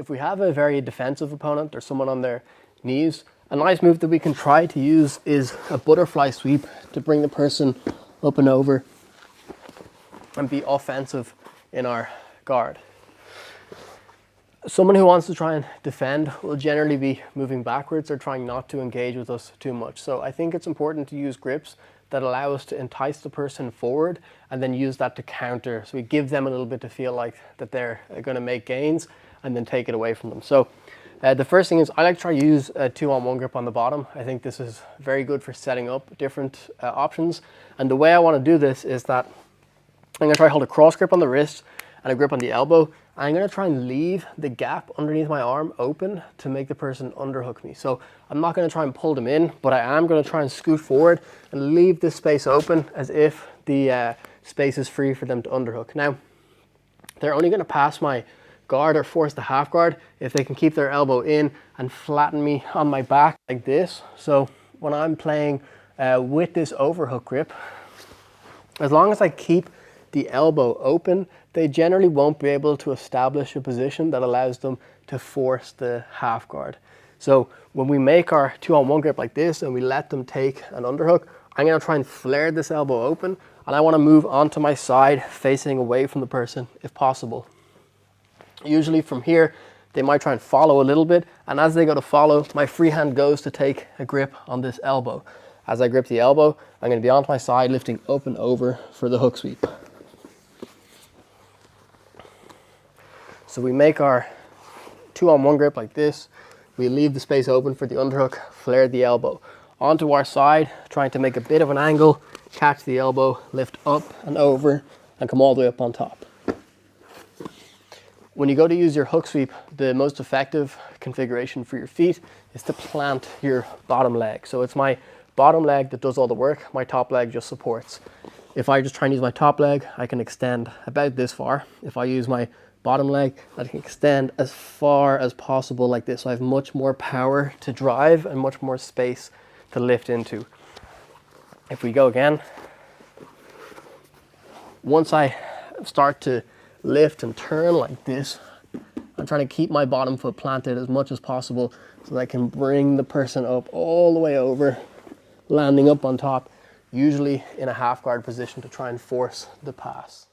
if we have a very defensive opponent or someone on their knees, a nice move that we can try to use is a butterfly sweep to bring the person up and over and be offensive in our guard. Someone who wants to try and defend will generally be moving backwards or trying not to engage with us too much. So I think it's important to use grips that allow us to entice the person forward and then use that to counter. So we give them a little bit to feel like that they're going to make gains and then take it away from them. So the first thing is I like to try to use a 2-on-1 grip on the bottom. I think this is very good for setting up different options. And the way I want to do this is that I'm going to try to hold a cross grip on the wrist and a grip on the elbow. I'm going to try and leave the gap underneath my arm open to make the person underhook me. So I'm not going to try and pull them in, but I am going to try and scoot forward and leave this space open as if the space is free for them to underhook. Now, they're only going to pass my guard or force the half guard if they can keep their elbow in and flatten me on my back like this. So when I'm playing with this overhook grip, as long as I keep the elbow open, they generally won't be able to establish a position that allows them to force the half guard. So when we make our 2-on-1 grip like this and we let them take an underhook, I'm going to try and flare this elbow open, and I want to move onto my side facing away from the person if possible. Usually from here, they might try and follow a little bit, and as they go to follow, my free hand goes to take a grip on this elbow. As I grip the elbow, I'm going to be onto my side, lifting up and over for the hook sweep. So we make our 2-on-1 grip like this. We leave the space open for the underhook, flare the elbow. Onto our side, trying to make a bit of an angle, catch the elbow, lift up and over, and come all the way up on top. When you go to use your hook sweep, the most effective configuration for your feet is to plant your bottom leg. So it's my bottom leg that does all the work, my top leg just supports. If I just try and use my top leg, I can extend about this far. If I use my bottom leg, I can extend as far as possible like this. So I have much more power to drive and much more space to lift into. If we go again, once I start to lift and turn like this, I'm trying to keep my bottom foot planted as much as possible so that I can bring the person up all the way over, landing up on top, usually in a half guard position to try and force the pass.